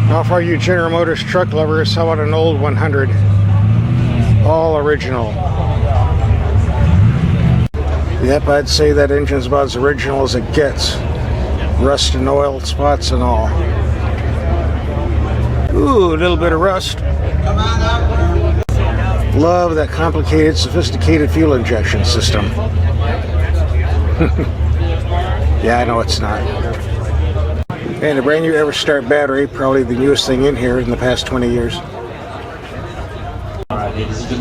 Now for you General Motors truck lovers, how about an old 100? All original. Yep, I'd say that engine's about as original as it gets. Rust and oil spots and all. Ooh, a little bit of rust. Love that complicated, sophisticated fuel injection system. Yeah, I know it's not. And a brand new Everstart battery, probably the newest thing in here in the past 20 years.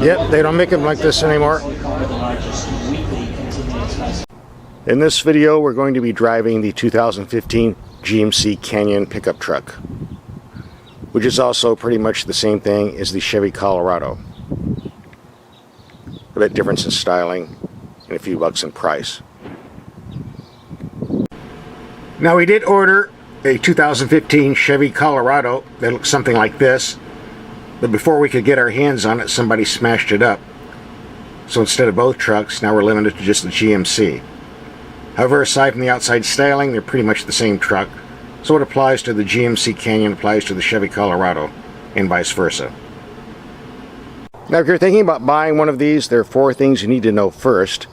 Yep, they don't make them like this anymore. In this video, we're going to be driving the 2015 GMC Canyon pickup truck, which is also pretty much the same thing as the Chevy Colorado. A bit difference in styling and a few bucks in price. Now we did order a 2015 Chevy Colorado that looks something like this, but before we could get our hands on it, somebody smashed it up. So instead of both trucks, now we're limited to just the GMC. However, aside from the outside styling, they're pretty much the same truck. So what applies to the GMC Canyon applies to the Chevy Colorado, and vice versa. Now if you're thinking about buying one of these, there are 4 things you need to know first.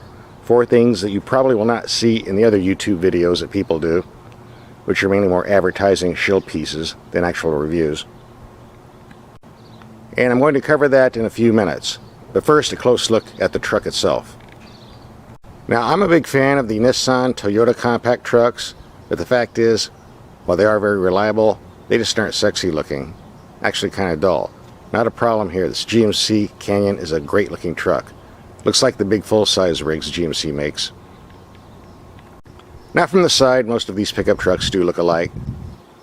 4 things that you probably will not see in the other YouTube videos that people do, which are mainly more advertising shill pieces than actual reviews. And I'm going to cover that in a few minutes. But first, a close look at the truck itself. Now, I'm a big fan of the Nissan Toyota compact trucks, but the fact is, while they are very reliable, they just aren't sexy looking. Actually kind of dull. Not a problem here. This GMC Canyon is a great looking truck. Looks like the big full-size rigs GMC makes. Now from the side, most of these pickup trucks do look alike.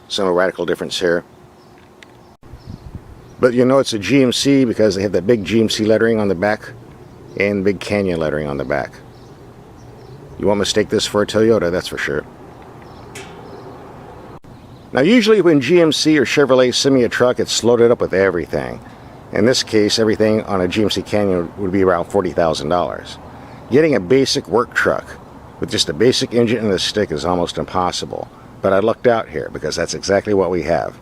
Some radical difference here. But you know it's a GMC because they have that big GMC lettering on the back and big Canyon lettering on the back. You won't mistake this for a Toyota, that's for sure. Now usually when GMC or Chevrolet send me a truck, it's loaded up with everything. In this case, everything on a GMC Canyon would be around $40,000. Getting a basic work truck with just a basic engine and a stick is almost impossible. But I lucked out here because that's exactly what we have.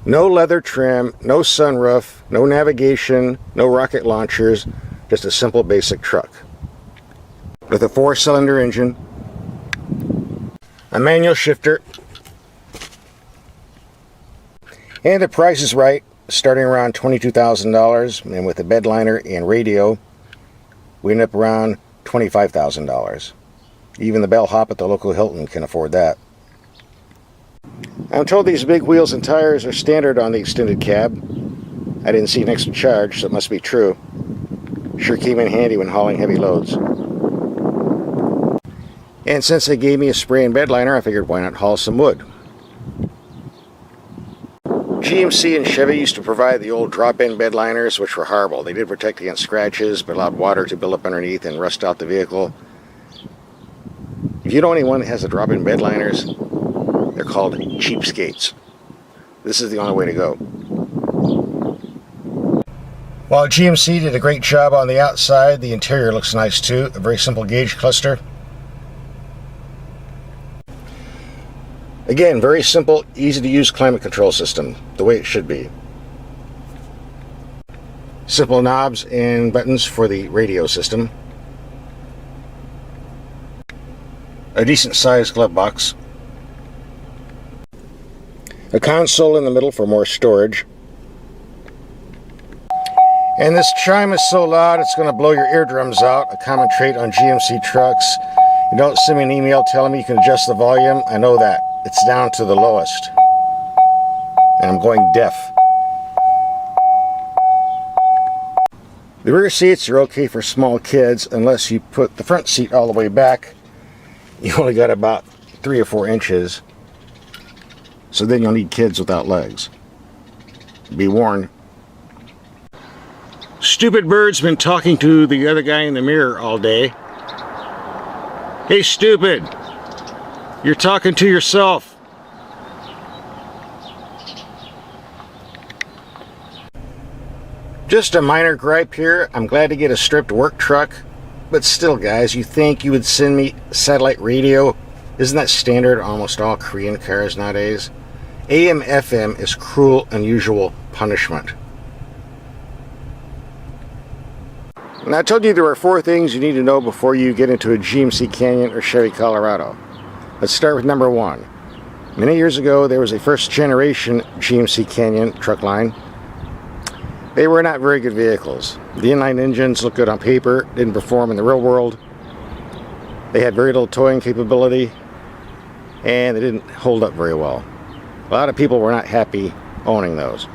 No leather trim, no sunroof, no navigation, no rocket launchers, just a simple basic truck. With a 4-cylinder engine, a manual shifter, and the price is right, starting around $22,000, and with a bed liner and radio, we end up around $25,000. Even the bellhop at the local Hilton can afford that. I'm told these big wheels and tires are standard on the extended cab. I didn't see an extra charge, so it must be true. Sure came in handy when hauling heavy loads. And since they gave me a spray and bed liner, I figured why not haul some wood. GMC and Chevy used to provide the old drop-in bed liners, which were horrible. They did protect against scratches, but allowed water to build up underneath and rust out the vehicle. If you know anyone that has the drop-in bed liners, they're called cheapskates. This is the only way to go. While GMC did a great job on the outside, the interior looks nice too. A very simple gauge cluster. Again, very simple, easy to use climate control system, the way it should be. Simple knobs and buttons for the radio system. A decent sized glove box. A console in the middle for more storage. And this chime is so loud it's going to blow your eardrums out, a common trait on GMC trucks. You don't send me an email telling me you can adjust the volume, I know that. It's down to the lowest. And I'm going deaf. The rear seats are okay for small kids unless you put the front seat all the way back. You only got about 3 or 4 inches. So then you'll need kids without legs. Be warned. Stupid bird's been talking to the other guy in the mirror all day. Hey, stupid! You're talking to yourself. Just a minor gripe here. I'm glad to get a stripped work truck. But still, guys, you think you would send me satellite radio? Isn't that standard on almost all Korean cars nowadays? AM/FM is cruel, unusual punishment. Now, I told you there are 4 things you need to know before you get into a GMC Canyon or Chevy Colorado. Let's start with number 1. Many years ago, there was a first generation GMC Canyon truck line. They were not very good vehicles. The inline engines looked good on paper, didn't perform in the real world. They had very little towing capability, and they didn't hold up very well. A lot of people were not happy owning those.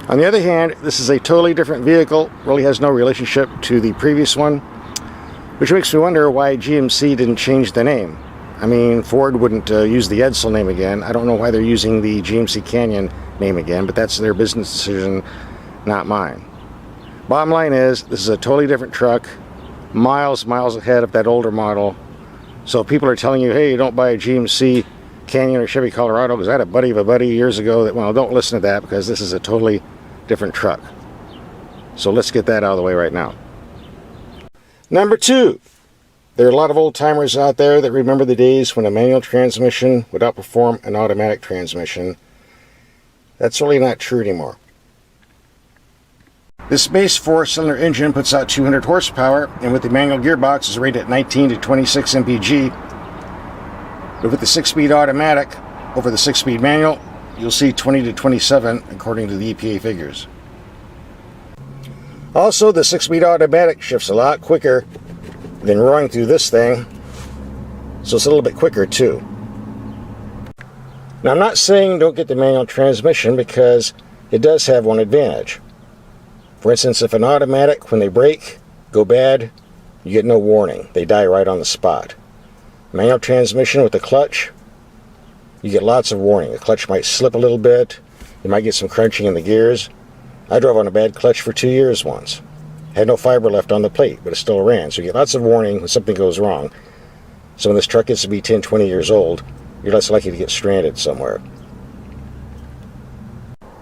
On the other hand, this is a totally different vehicle, really has no relationship to the previous one, which makes me wonder why GMC didn't change the name. I mean, Ford wouldn't use the Edsel name again. I don't know why they're using the GMC Canyon name again, but that's their business decision, not mine. Bottom line is, this is a totally different truck, miles ahead of that older model. So if people are telling you, hey, don't buy a GMC Canyon or Chevy Colorado, because I had a buddy of a buddy years ago that, well, don't listen to that, because this is a totally different truck. So let's get that out of the way right now. Number 2, there are a lot of old timers out there that remember the days when a manual transmission would outperform an automatic transmission. That's really not true anymore. This base 4-cylinder engine puts out 200 horsepower, and with the manual gearbox is rated at 19 to 26 mpg. But with the 6-speed automatic over the 6-speed manual, you'll see 20 to 27 according to the EPA figures. Also, the 6-speed automatic shifts a lot quicker than roaring through this thing, so it's a little bit quicker too. Now, I'm not saying don't get the manual transmission, because it does have one advantage. For instance, if an automatic, when they brake, go bad, you get no warning. They die right on the spot. Manual transmission with the clutch, you get lots of warning. The clutch might slip a little bit. You might get some crunching in the gears. I drove on a bad clutch for 2 years once. Had no fiber left on the plate, but it still ran. So you get lots of warning when something goes wrong. So when this truck gets to be 10, 20 years old, you're less likely to get stranded somewhere.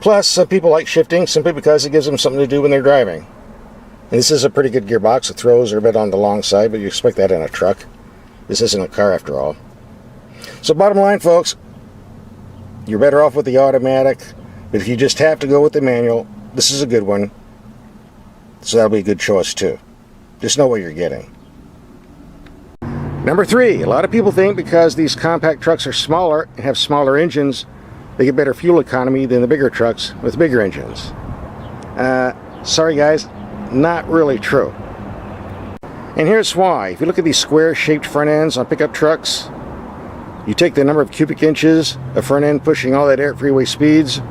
Plus, some people like shifting simply because it gives them something to do when they're driving. And this is a pretty good gearbox. The throws are a bit on the long side, but you expect that in a truck. This isn't a car after all. So bottom line, folks, you're better off with the automatic, but if you just have to go with the manual, this is a good one. So that'll be a good choice too. Just know what you're getting. Number 3, a lot of people think because these compact trucks are smaller and have smaller engines, they get better fuel economy than the bigger trucks with bigger engines. Sorry guys, not really true. And here's why. If you look at these square-shaped front ends on pickup trucks, you take the number of cubic inches of front end pushing all that air at freeway speeds,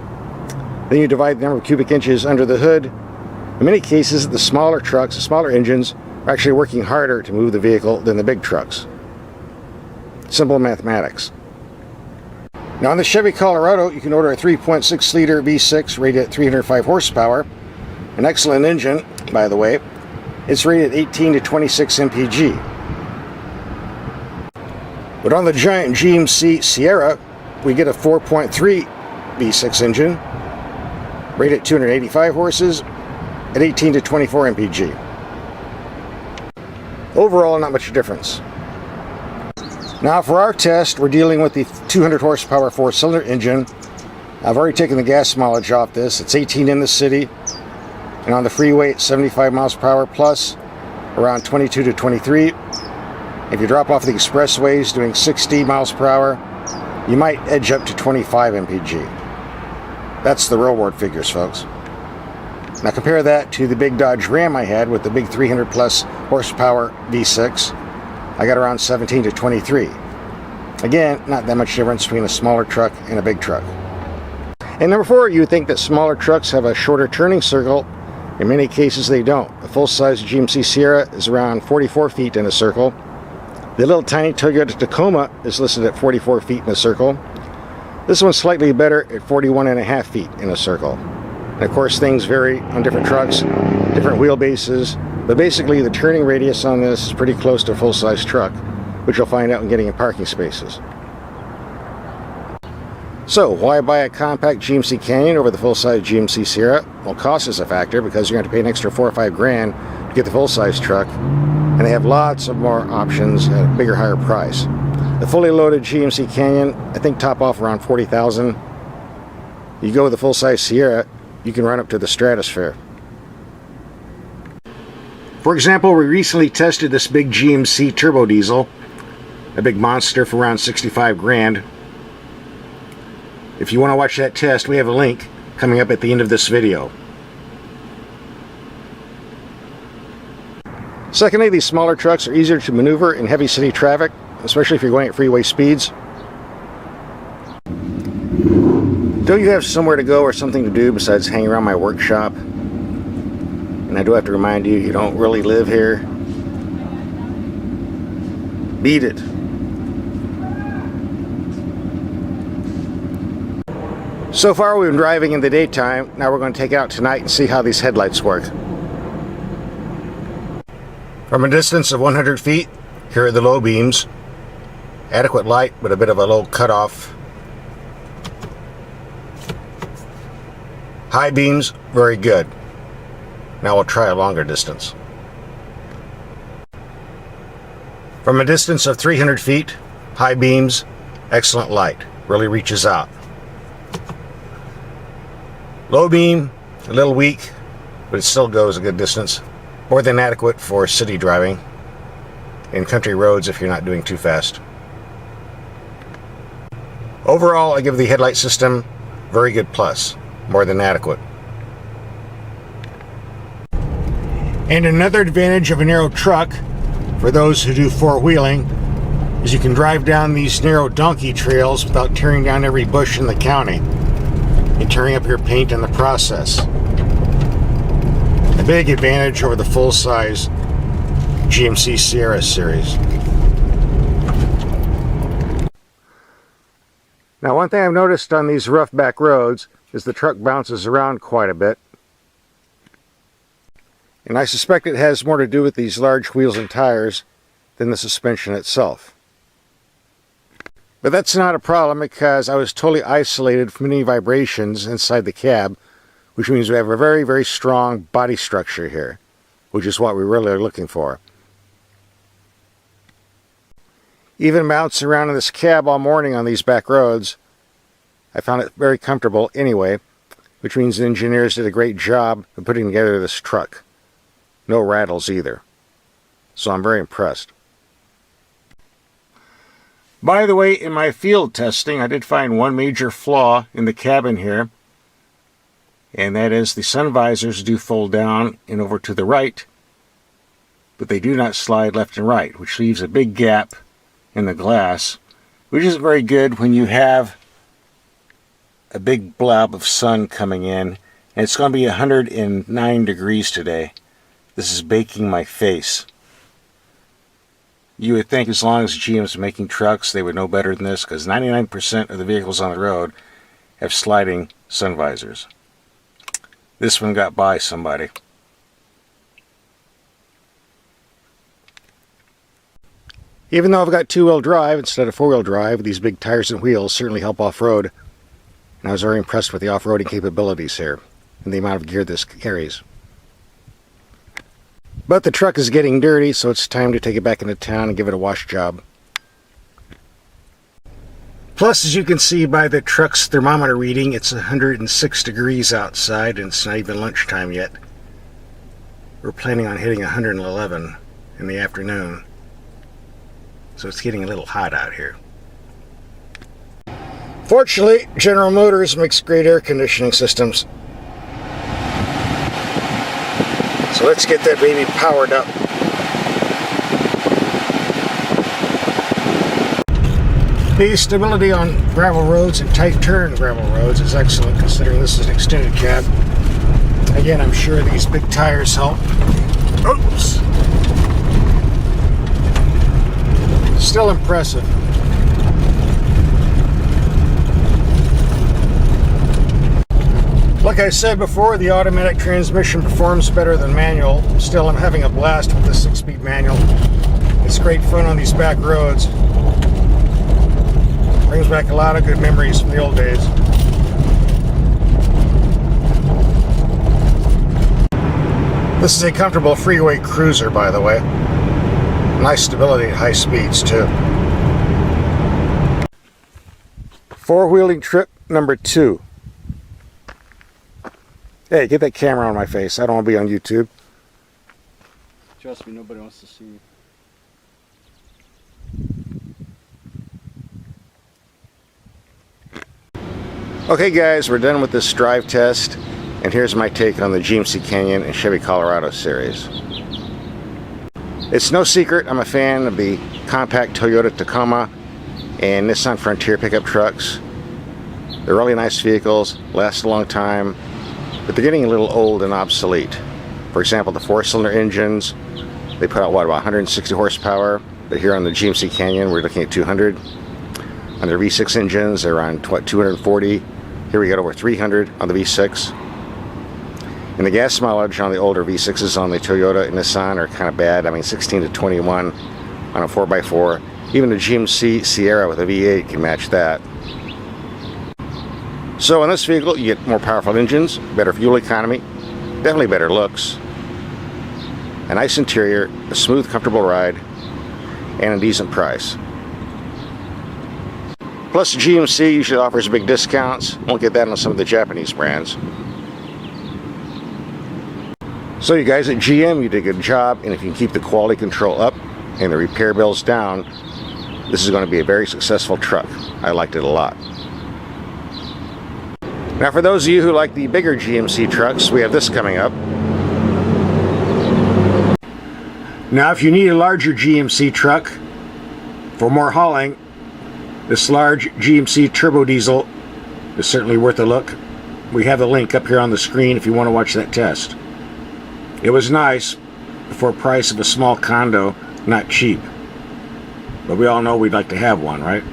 then you divide the number of cubic inches under the hood. In many cases, the smaller trucks, the smaller engines, are actually working harder to move the vehicle than the big trucks. Simple mathematics. Now on the Chevy Colorado, you can order a 3.6-liter V6 rated at 305 horsepower. An excellent engine, by the way. It's rated 18 to 26 mpg. But on the giant GMC Sierra, we get a 4.3 V6 engine, rated at 285 horses, at 18 to 24 mpg. Overall, not much difference. Now for our test, we're dealing with the 200 horsepower 4-cylinder engine. I've already taken the gas mileage off this. It's 18 in the city, and on the freeway it's 75 miles per hour plus, around 22 to 23. If you drop off the expressways doing 60 miles per hour, you might edge up to 25 mpg. That's the real world figures, folks. Now compare that to the big Dodge Ram I had with the big 300 plus horsepower V6. I got around 17 to 23. Again, not that much difference between a smaller truck and a big truck. And number 4, you would think that smaller trucks have a shorter turning circle. In many cases they don't. A full-size GMC Sierra is around 44 feet in a circle. The little tiny Toyota Tacoma is listed at 44 feet in a circle. This one's slightly better at 41.5 feet in a circle. And of course things vary on different trucks, different wheelbases, but basically the turning radius on this is pretty close to a full-size truck, which you'll find out when getting in parking spaces. So why buy a compact GMC Canyon over the full-size GMC Sierra? Well, cost is a factor because you're going to pay an extra $4 or $5 to get the full-size truck, and they have lots of more options at a bigger, higher price. The fully loaded GMC Canyon, I think top off around 40,000. You go with the full-size Sierra, you can run up to the stratosphere. For example, we recently tested this big GMC turbo diesel, a big monster for around 65 grand. If you want to watch that test, we have a link coming up at the end of this video. Secondly, these smaller trucks are easier to maneuver in heavy city traffic, especially if you're going at freeway speeds. Don't you have somewhere to go or something to do besides hang around my workshop? And I do have to remind you, you don't really live here. Beat it. So far we've been driving in the daytime. Now we're going to take it out tonight and see how these headlights work. From a distance of 100 feet, here are the low beams. Adequate light, but a bit of a low cutoff. High beams, very good. Now we'll try a longer distance. From a distance of 300 feet, high beams, excellent light, really reaches out. Low beam, a little weak, but it still goes a good distance. More than adequate for city driving and country roads if you're not doing too fast. Overall, I give the headlight system very good plus, more than adequate. And another advantage of a narrow truck, for those who do four-wheeling, is you can drive down these narrow donkey trails without tearing down every bush in the county and tearing up your paint in the process. A big advantage over the full-size GMC Sierra series. Now, one thing I've noticed on these rough back roads is the truck bounces around quite a bit. And I suspect it has more to do with these large wheels and tires than the suspension itself. But that's not a problem because I was totally isolated from any vibrations inside the cab, which means we have a very, very strong body structure here, which is what we really are looking for. Even bouncing around in this cab all morning on these back roads, I found it very comfortable anyway, which means the engineers did a great job of putting together this truck. No rattles either. So I'm very impressed. By the way, in my field testing, I did find one major flaw in the cabin here, and that is the sun visors do fold down and over to the right, but they do not slide left and right, which leaves a big gap in the glass, which isn't very good when you have a big blob of sun coming in, and it's going to be 109 degrees today. This is baking my face. You would think as long as GM's making trucks, they would know better than this, because 99% of the vehicles on the road have sliding sun visors. This one got by somebody. Even though I've got two-wheel drive instead of four-wheel drive, these big tires and wheels certainly help off-road. And I was very impressed with the off-roading capabilities here and the amount of gear this carries. But the truck is getting dirty, so it's time to take it back into town and give it a wash job. Plus, as you can see by the truck's thermometer reading, it's 106 degrees outside and it's not even lunchtime yet. We're planning on hitting 111 in the afternoon. So it's getting a little hot out here. Fortunately, General Motors makes great air conditioning systems. So let's get that baby powered up. The stability on gravel roads and tight turn gravel roads is excellent, considering this is an extended cab. Again, I'm sure these big tires help. Oops! Still impressive. Like I said before, the automatic transmission performs better than manual. Still, I'm having a blast with the 6-speed manual. It's great fun on these back roads. Brings back a lot of good memories from the old days. This is a comfortable freeway cruiser, by the way. Nice stability at high speeds, too. Four-wheeling trip number 2. Hey, get that camera on my face. I don't want to be on YouTube. Trust me, nobody wants to see you. Okay guys, we're done with this drive test, and here's my take on the GMC Canyon and Chevy Colorado series. It's no secret I'm a fan of the compact Toyota Tacoma and Nissan Frontier pickup trucks. They're really nice vehicles, last a long time, but they're getting a little old and obsolete. For example, the 4-cylinder engines, they put out what, about 160 horsepower, but here on the GMC Canyon we're looking at 200. On their V6 engines they're around what, 240. Here we got over 300 on the V6. And the gas mileage on the older V6s on the Toyota and Nissan are kind of bad. I mean, 16 to 21 on a 4x4. Even the GMC Sierra with a V8 can match that. So in this vehicle you get more powerful engines, better fuel economy, definitely better looks, a nice interior, a smooth, comfortable ride, and a decent price. Plus GMC usually offers big discounts. Won't get that on some of the Japanese brands. So you guys at GM, you did a good job, and if you can keep the quality control up and the repair bills down, this is going to be a very successful truck. I liked it a lot. Now for those of you who like the bigger GMC trucks, we have this coming up. Now if you need a larger GMC truck for more hauling, this large GMC turbo diesel is certainly worth a look. We have the link up here on the screen if you want to watch that test. It was nice for a price of a small condo, not cheap. But we all know we'd like to have one, right?